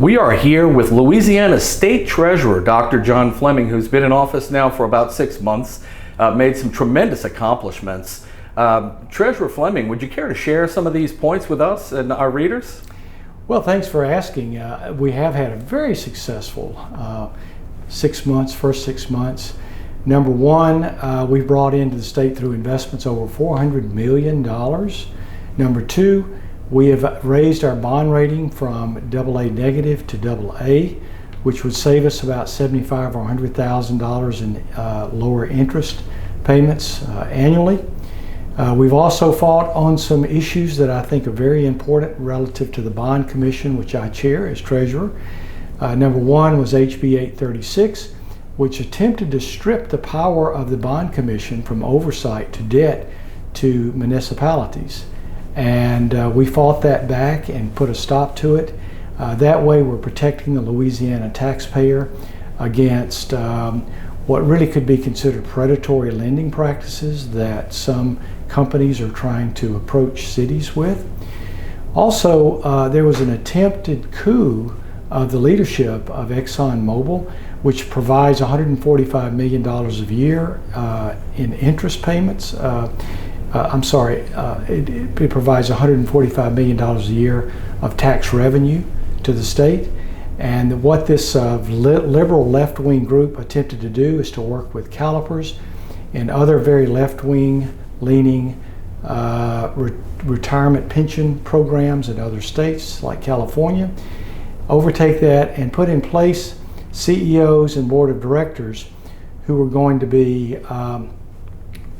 We are here with Louisiana State Treasurer Dr. John Fleming, who's been in office now for about 6 months, made some tremendous accomplishments. Treasurer Fleming, would you care to share some of these points with us and our readers? Well, thanks for asking. We have had a very successful 6 months, first 6 months. Number one, we brought into the state through investments over $400 million. Number two, we have raised our bond rating from AA negative to AA, which would save us about $75,000 or $100,000 in lower interest payments annually. We've also fought on some issues that I think are very important relative to the Bond Commission, which I chair as treasurer. Number one was HB 836, which attempted to strip the power of the Bond Commission from oversight to debt to municipalities. And we fought that back and put a stop to it. That way we're protecting the Louisiana taxpayer against what really could be considered predatory lending practices that some companies are trying to approach cities with. Also, there was an attempted coup of the leadership of ExxonMobil, which provides $145 million a year in interest payments. It provides $145 million a year of tax revenue to the state. And what this liberal left-wing group attempted to do is to work with CalPERS and other very left-wing leaning retirement pension programs in other states like California, overtake that and put in place CEOs and board of directors who were going to be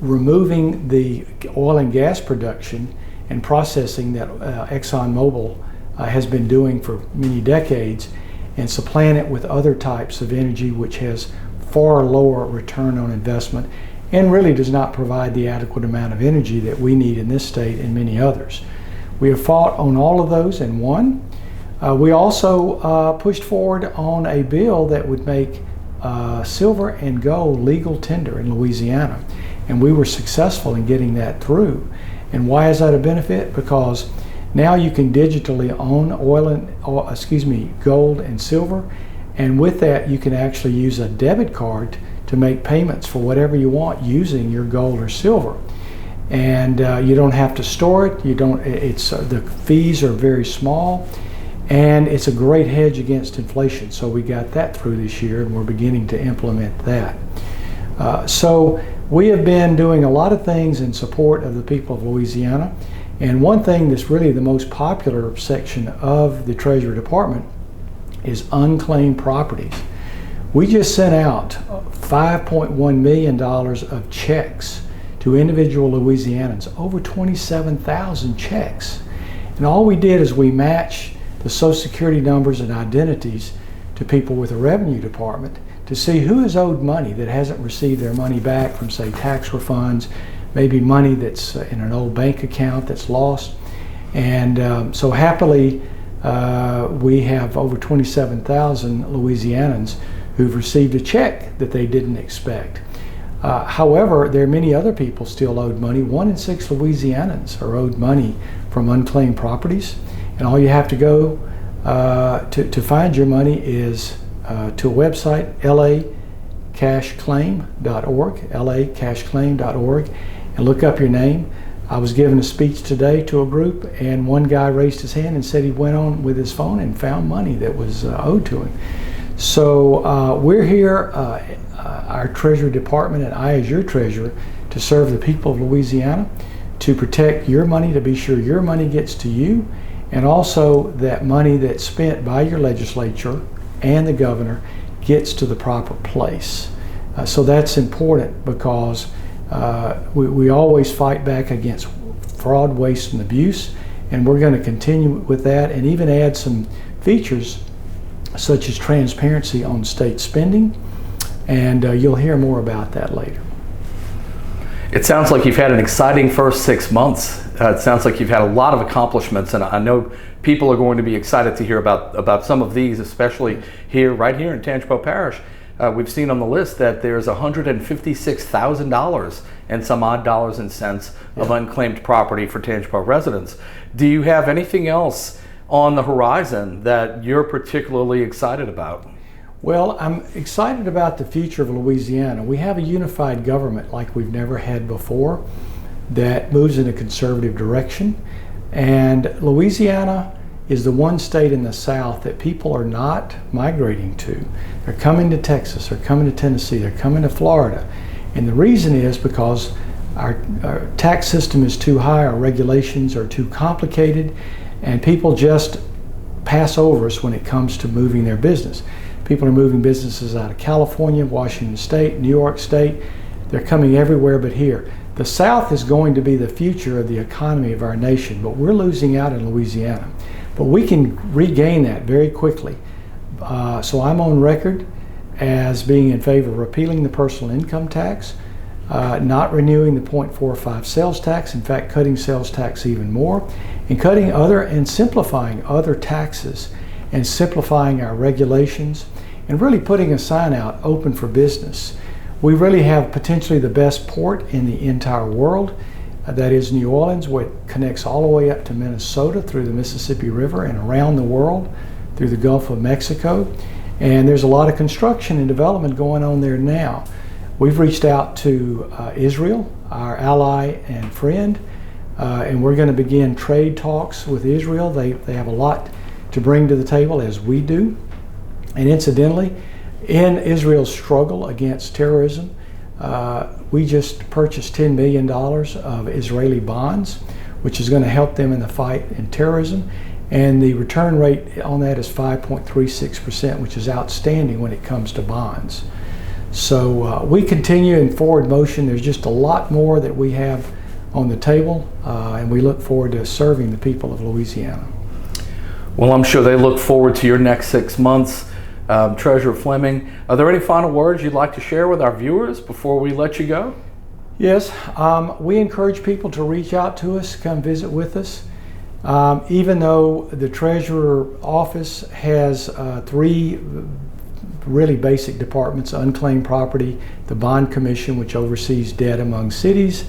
removing the oil and gas production and processing that ExxonMobil has been doing for many decades and supplant it with other types of energy which has far lower return on investment and really does not provide the adequate amount of energy that we need in this state and many others. We have fought on all of those and won. We also pushed forward on a bill that would make silver and gold legal tender in Louisiana. And we were successful in getting that through. And why is that a benefit? Because now you can digitally own gold and silver, and with that you can actually use a debit card to make payments for whatever you want using your gold or silver. And you don't have to store it. The fees are very small, and it's a great hedge against inflation. So we got that through this year, and we're beginning to implement that. So we have been doing a lot of things in support of the people of Louisiana. And one thing that's really the most popular section of the Treasury Department is unclaimed properties. We just sent out $5.1 million of checks to individual Louisianans, over 27,000 checks. And all we did is we matched the Social Security numbers and identities to people with the Revenue Department to see who is owed money that hasn't received their money back from, say, tax refunds, maybe money that's in an old bank account that's lost. And so happily, we have over 27,000 Louisianans who've received a check that they didn't expect. However, there are many other people still owed money. 1 in 6 Louisianans are owed money from unclaimed properties. And all you have to go to find your money is to a website, lacashclaim.org, lacashclaim.org, and look up your name. I was giving a speech today to a group, and one guy raised his hand and said he went on with his phone and found money that was owed to him. So we're here, our Treasury Department and I as your treasurer, to serve the people of Louisiana, to protect your money, to be sure your money gets to you, and also that money that's spent by your legislature and the governor gets to the proper place. So that's important because we always fight back against fraud, waste, and abuse, and we're going to continue with that and even add some features such as transparency on state spending, and you'll hear more about that later. It sounds like you've had an exciting first 6 months. It sounds like you've had a lot of accomplishments, and I know people are going to be excited to hear about some of these, especially right here in Tangipahoa Parish. We've seen on the list that there's $156,000 and some odd dollars and cents of unclaimed property for Tangipahoa residents. Do you have anything else on the horizon that you're particularly excited about? Well, I'm excited about the future of Louisiana. We have a unified government like we've never had before that moves in a conservative direction. And Louisiana is the one state in the South that people are not migrating to. They're coming to Texas, they're coming to Tennessee, they're coming to Florida. And the reason is because our tax system is too high, our regulations are too complicated, and people just pass over us when it comes to moving their business. People are moving businesses out of California, Washington State, New York State. They're coming everywhere but here. The South is going to be the future of the economy of our nation, but we're losing out in Louisiana. But we can regain that very quickly. So I'm on record as being in favor of repealing the personal income tax, not renewing the 0.45 sales tax, in fact cutting sales tax even more, and cutting other and simplifying other taxes and simplifying our regulations and really putting a sign out open for business. We really have potentially the best port in the entire world. That is New Orleans, where it connects all the way up to Minnesota through the Mississippi River and around the world through the Gulf of Mexico. And there's a lot of construction and development going on there now. We've reached out to Israel, our ally and friend, and we're going to begin trade talks with Israel. They have a lot to bring to the table, as we do. And incidentally, in Israel's struggle against terrorism, we just purchased $10 million of Israeli bonds, which is going to help them in the fight in terrorism. And the return rate on that is 5.36%, which is outstanding when it comes to bonds. So we continue in forward motion. There's just a lot more that we have on the table, and we look forward to serving the people of Louisiana. Well, I'm sure they look forward to your next 6 months. Treasurer Fleming, are there any final words you'd like to share with our viewers before we let you go? Yes, we encourage people to reach out to us, come visit with us. Even though the Treasurer Office has 3 really basic departments: unclaimed property, the Bond Commission, which oversees debt among cities,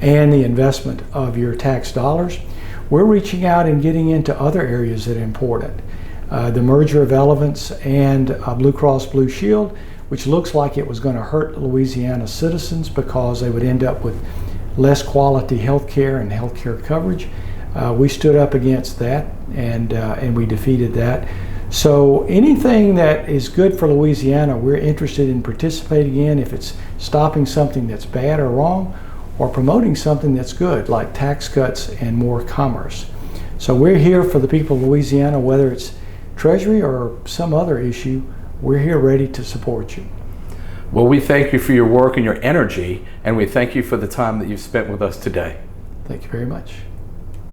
and the investment of your tax dollars, we're reaching out and getting into other areas that are important. The merger of Elevance and Blue Cross Blue Shield, which looks like it was going to hurt Louisiana citizens because they would end up with less quality health care and health care coverage. We stood up against that, and we defeated that. So anything that is good for Louisiana, we're interested in participating in, if it's stopping something that's bad or wrong, or promoting something that's good, like tax cuts and more commerce. So we're here for the people of Louisiana, whether it's Treasury or some other issue. We're here ready to support you. Well, we thank you for your work and your energy, and we thank you for the time that you've spent with us today. Thank you very much.